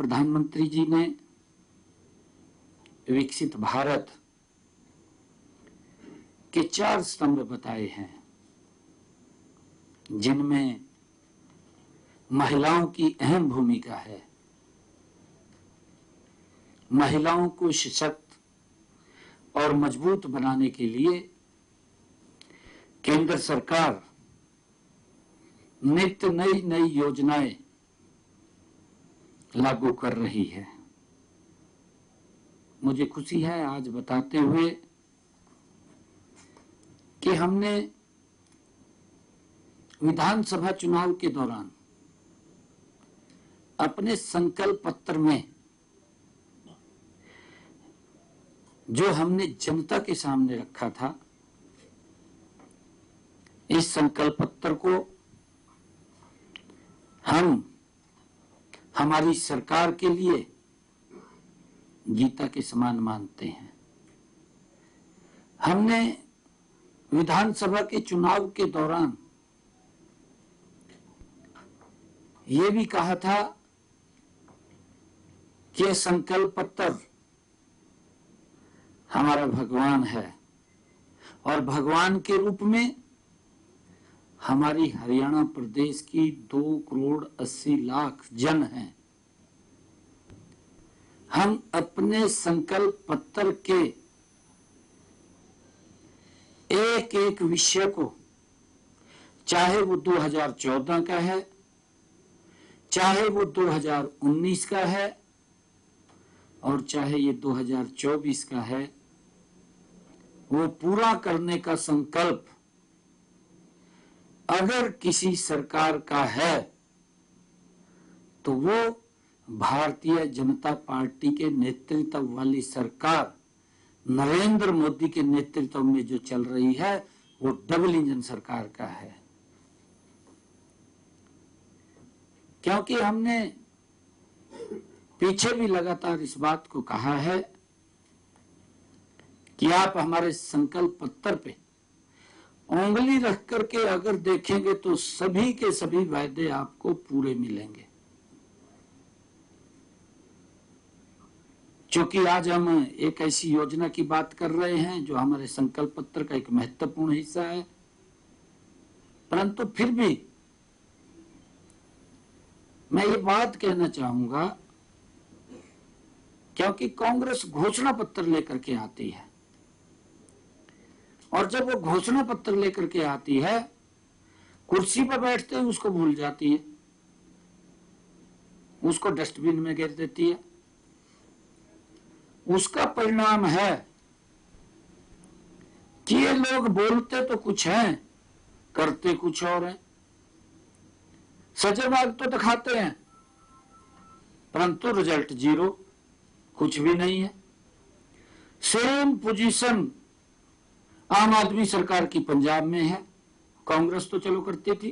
प्रधानमंत्री जी ने विकसित भारत के 4 स्तंभ बताए हैं, जिनमें महिलाओं की अहम भूमिका है। महिलाओं को सशक्त और मजबूत बनाने के लिए केंद्र सरकार नित्य नई नई योजनाएं लागू कर रही है। मुझे खुशी है आज बताते हुए कि हमने विधानसभा चुनाव के दौरान अपने संकल्प पत्र में जो हमने जनता के सामने रखा था, इस संकल्प पत्र को हम हमारी सरकार के लिए गीता के समान मानते हैं। हमने विधानसभा के चुनाव के दौरान ये भी कहा था कि संकल्प पत्र हमारा भगवान है और भगवान के रूप में हमारी हरियाणा प्रदेश की 2,80,00,000 जन हैं। हम अपने संकल्प पत्र के एक एक विषय को, चाहे वो 2014 का है, चाहे वो 2019 का है और चाहे ये 2024 का है, वो पूरा करने का संकल्प अगर किसी सरकार का है तो वो भारतीय जनता पार्टी के नेतृत्व वाली सरकार नरेंद्र मोदी के नेतृत्व में जो चल रही है, वो डबल इंजन सरकार का है। क्योंकि हमने पीछे भी लगातार इस बात को कहा है कि आप हमारे संकल्प पत्र पे उंगली रख करके अगर देखेंगे तो सभी के सभी वायदे आपको पूरे मिलेंगे। क्योंकि आज हम एक ऐसी योजना की बात कर रहे हैं जो हमारे संकल्प पत्र का एक महत्वपूर्ण हिस्सा है, परंतु फिर भी मैं ये बात कहना चाहूंगा, क्योंकि कांग्रेस घोषणा पत्र लेकर के आती है और जब वो घोषणा पत्र लेकर के आती है, कुर्सी पर बैठते ही उसको भूल जाती है, उसको डस्टबिन में गिर देती है। उसका परिणाम है कि ये लोग बोलते तो कुछ हैं, करते कुछ और हैं। सजेबाग तो दिखाते हैं, परंतु रिजल्ट 0, कुछ भी नहीं है। सेम पोजीशन आम आदमी सरकार की पंजाब में है। कांग्रेस तो चलो करती थी,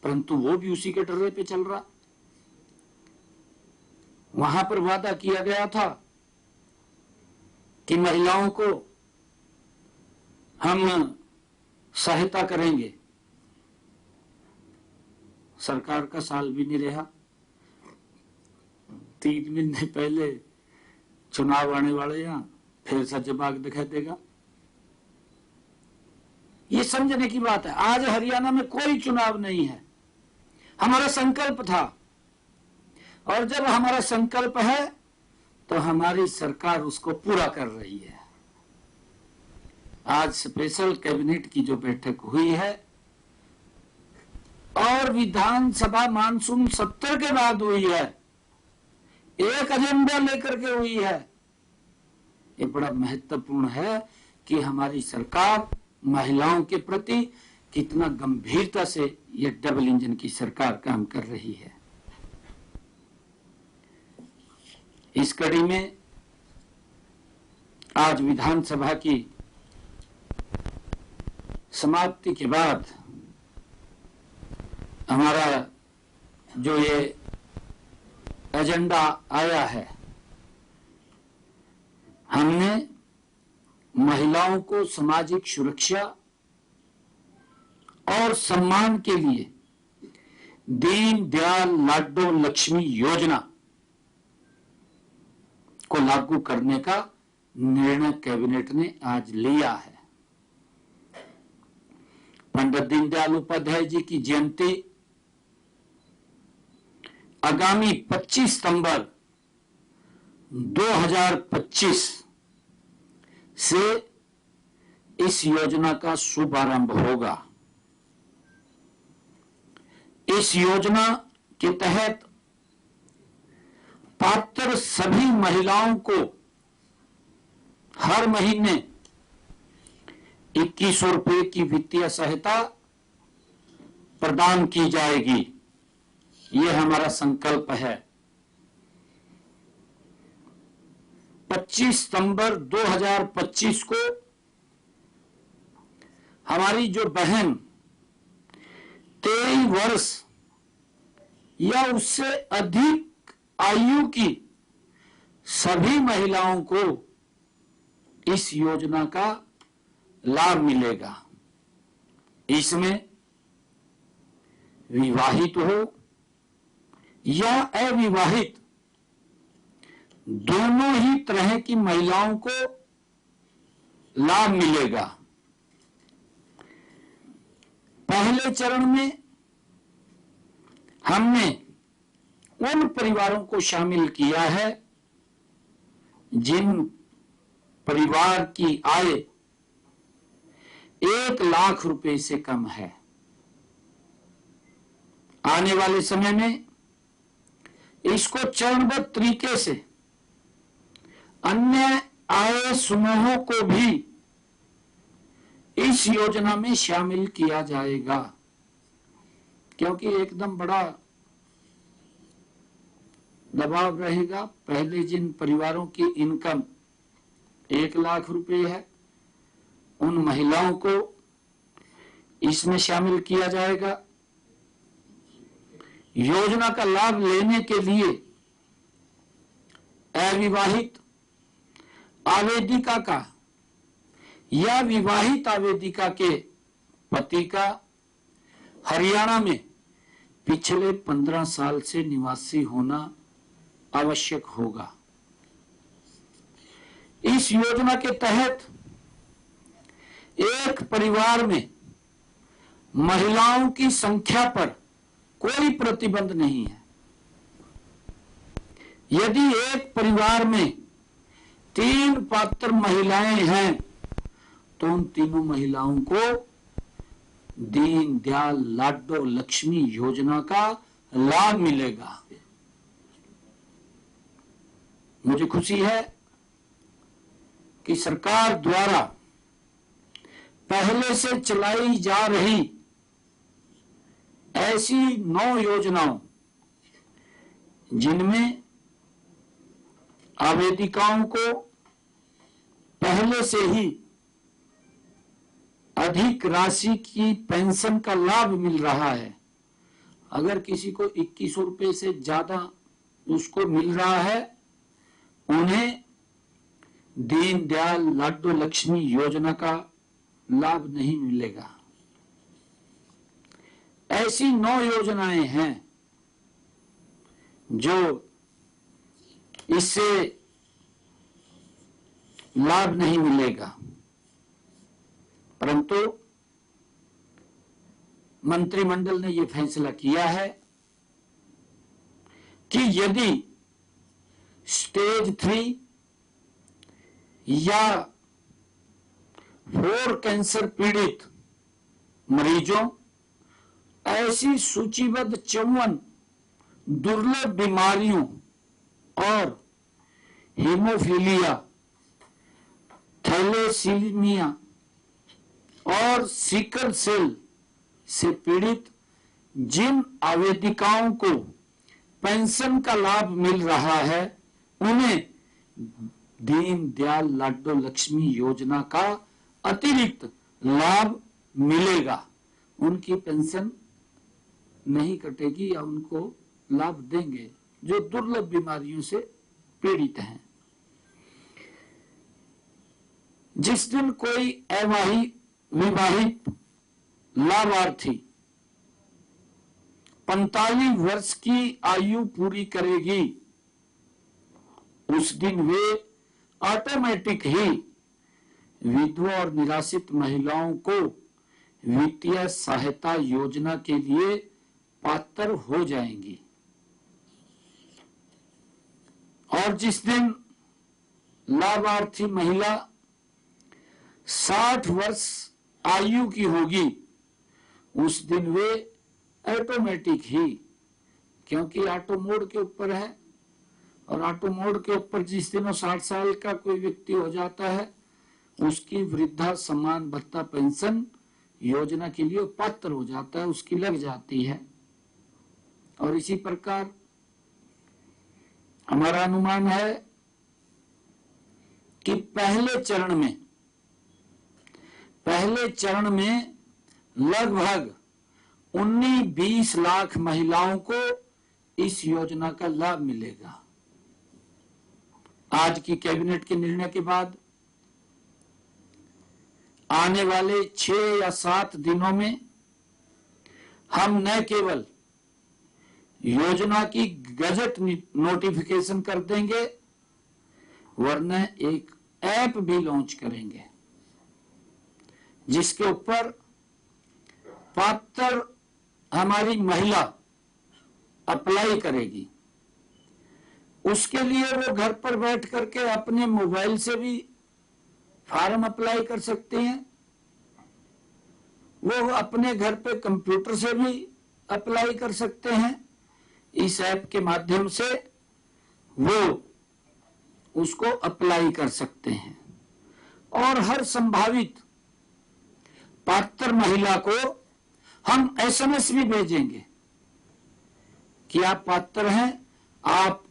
परंतु वो भी उसी के डर्रे पे चल रहा। वहां पर वादा किया गया था कि महिलाओं को हम सहायता करेंगे। सरकार का साल भी नहीं रहा, 3 महीने पहले चुनाव आने वाले, यहां फिर सजेबाग दिखा देगा। ये समझने की बात है। आज हरियाणा में कोई चुनाव नहीं है, हमारा संकल्प था, और जब हमारा संकल्प है तो हमारी सरकार उसको पूरा कर रही है। आज स्पेशल कैबिनेट की जो बैठक हुई है और विधानसभा मानसून सत्र के बाद हुई है, एक एजेंडा लेकर के हुई है। ये बड़ा महत्वपूर्ण है कि हमारी सरकार महिलाओं के प्रति कितना गंभीरता से ये डबल इंजन की सरकार काम कर रही है। इस कड़ी में आज विधानसभा की समाप्ति के बाद हमारा जो ये एजेंडा आया है, हमने महिलाओं को सामाजिक सुरक्षा और सम्मान के लिए दीन दयाल लाडो लक्ष्मी योजना लागू करने का निर्णय कैबिनेट ने आज लिया है। पंडित दीनदयाल उपाध्याय जी की जयंती आगामी 25 सितंबर 2025 से इस योजना का शुभारंभ होगा। इस योजना के तहत पात्र सभी महिलाओं को हर महीने 2100 रुपए की वित्तीय सहायता प्रदान की जाएगी। यह हमारा संकल्प है। 25 सितंबर 2025 को हमारी जो बहन 23 वर्ष या उससे अधिक आयु की सभी महिलाओं को इस योजना का लाभ मिलेगा। इसमें विवाहित हो या अविवाहित दोनों ही तरह की महिलाओं को लाभ मिलेगा। पहले चरण में हमने उन परिवारों को शामिल किया है जिन परिवार की आय 1 लाख रुपए से कम है। आने वाले समय में इसको चरणबद्ध तरीके से अन्य आय समूहों को भी इस योजना में शामिल किया जाएगा, क्योंकि एकदम बड़ा दबाव रहेगा। पहले जिन परिवारों की इनकम 1 लाख रुपए है उन महिलाओं को इसमें शामिल किया जाएगा। योजना का लाभ लेने के लिए अविवाहित आवेदिका का या विवाहित आवेदिका के पति का हरियाणा में पिछले 15 साल से निवासी होना आवश्यक होगा। इस योजना के तहत एक परिवार में महिलाओं की संख्या पर कोई प्रतिबंध नहीं है। यदि एक परिवार में 3 पात्र महिलाएं हैं तो उन तीनों महिलाओं को दीन दयाल लाडो लक्ष्मी योजना का लाभ मिलेगा। मुझे खुशी है कि सरकार द्वारा पहले से चलाई जा रही ऐसी 9 योजनाओं जिनमें आवेदिकाओं को पहले से ही अधिक राशि की पेंशन का लाभ मिल रहा है। अगर किसी को 2100 रुपए से ज्यादा उसको मिल रहा है, उन्हें दीन दयाल लाडो लक्ष्मी योजना का लाभ नहीं मिलेगा। ऐसी 9 योजनाएं हैं जो इससे लाभ नहीं मिलेगा, परंतु मंत्रिमंडल ने यह फैसला किया है कि यदि स्टेज 3 या 4 कैंसर पीड़ित मरीजों, ऐसी सूचीबद्ध 54 दुर्लभ बीमारियों और हीमोफीलिया, थैलेसीमिया और सिकल सेल से पीड़ित जिन आवेदिकाओं को पेंशन का लाभ मिल रहा है, उन्हें दीन दयाल लाडो लक्ष्मी योजना का अतिरिक्त लाभ मिलेगा। उनकी पेंशन नहीं कटेगी या उनको लाभ देंगे जो दुर्लभ बीमारियों से पीड़ित हैं। जिस दिन कोई विवाहित लाभार्थी 45 वर्ष की आयु पूरी करेगी, उस दिन वे ऑटोमेटिक ही विधवा और निराश्रित महिलाओं को वित्तीय सहायता योजना के लिए पात्र हो जाएंगी। और जिस दिन लाभार्थी महिला 60 वर्ष आयु की होगी, उस दिन वे ऑटोमेटिक ही, क्योंकि ऑटो मोड के ऊपर है, और ऑटो मोड के ऊपर जिस दिन 60 साल का कोई व्यक्ति हो जाता है, उसकी वृद्धा सम्मान भत्ता पेंशन योजना के लिए पात्र हो जाता है, उसकी लग जाती है। और इसी प्रकार हमारा अनुमान है कि पहले चरण में लगभग 19-20 लाख महिलाओं को इस योजना का लाभ मिलेगा। आज की कैबिनेट के निर्णय के बाद आने वाले 6 या 7 दिनों में हम न केवल योजना की गजट नोटिफिकेशन कर देंगे, वरना एक ऐप भी लॉन्च करेंगे जिसके ऊपर पात्र हमारी महिला अप्लाई करेगी। उसके लिए वो घर पर बैठ करके अपने मोबाइल से भी फॉर्म अप्लाई कर सकते हैं, वो अपने घर पे कंप्यूटर से भी अप्लाई कर सकते हैं। इस ऐप के माध्यम से वो उसको अप्लाई कर सकते हैं और हर संभावित पात्र महिला को हम एसएमएस भी भेजेंगे कि आप पात्र हैं, आप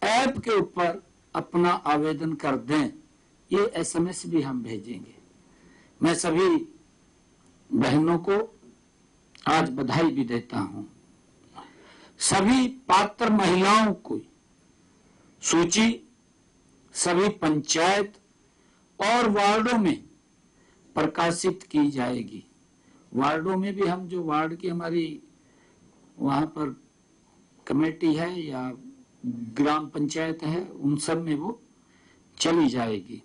ऐप के ऊपर अपना आवेदन कर दें। ये एसएमएस भी हम भेजेंगे। मैं सभी बहनों को आज बधाई भी देता हूं। सभी पात्र महिलाओं को सूची सभी पंचायत और वार्डों में प्रकाशित की जाएगी। वार्डों में भी हम जो वार्ड की हमारी वहां पर कमेटी है या ग्राम पंचायत है, उन सब में वो चली जाएगी।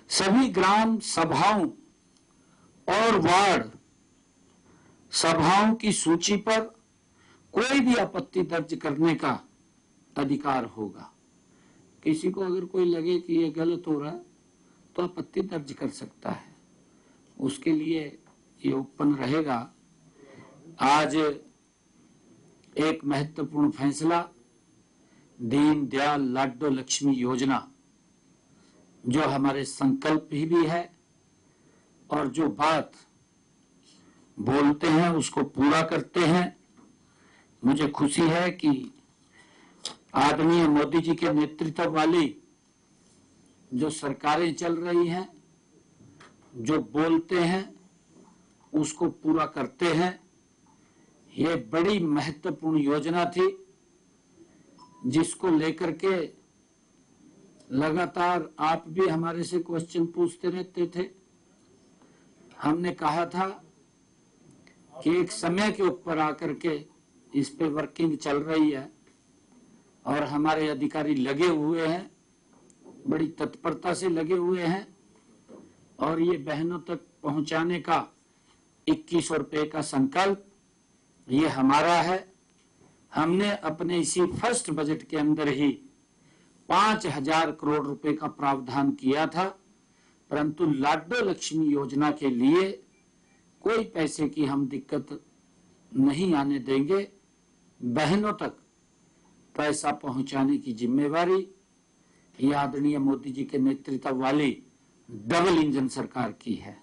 सभी ग्राम सभाओं और वार्ड सभाओं की सूची पर कोई भी आपत्ति दर्ज करने का अधिकार होगा। किसी को अगर कोई लगे कि ये गलत हो रहा है तो आपत्ति दर्ज कर सकता है, उसके लिए ये ओपन रहेगा। आज एक महत्वपूर्ण फैसला दीन दयाल लाडो लक्ष्मी योजना, जो हमारे संकल्प भी है और जो बात बोलते हैं उसको पूरा करते हैं। मुझे खुशी है कि आदरणीय मोदी जी के नेतृत्व वाली जो सरकारें चल रही हैं, जो बोलते हैं उसको पूरा करते हैं। ये बड़ी महत्वपूर्ण योजना थी जिसको लेकर के लगातार आप भी हमारे से क्वेश्चन पूछते रहते थे। हमने कहा था कि एक समय के ऊपर आकर के इस पे वर्किंग चल रही है और हमारे अधिकारी लगे हुए हैं, बड़ी तत्परता से लगे हुए हैं और ये बहनों तक पहुंचाने का 2100 रुपए का संकल्प ये हमारा है। हमने अपने इसी फर्स्ट बजट के अंदर ही 5000 करोड़ रुपए का प्रावधान किया था, परंतु लाडो लक्ष्मी योजना के लिए कोई पैसे की हम दिक्कत नहीं आने देंगे। बहनों तक पैसा पहुंचाने की जिम्मेवारी ये आदरणीय मोदी जी के नेतृत्व वाली डबल इंजन सरकार की है।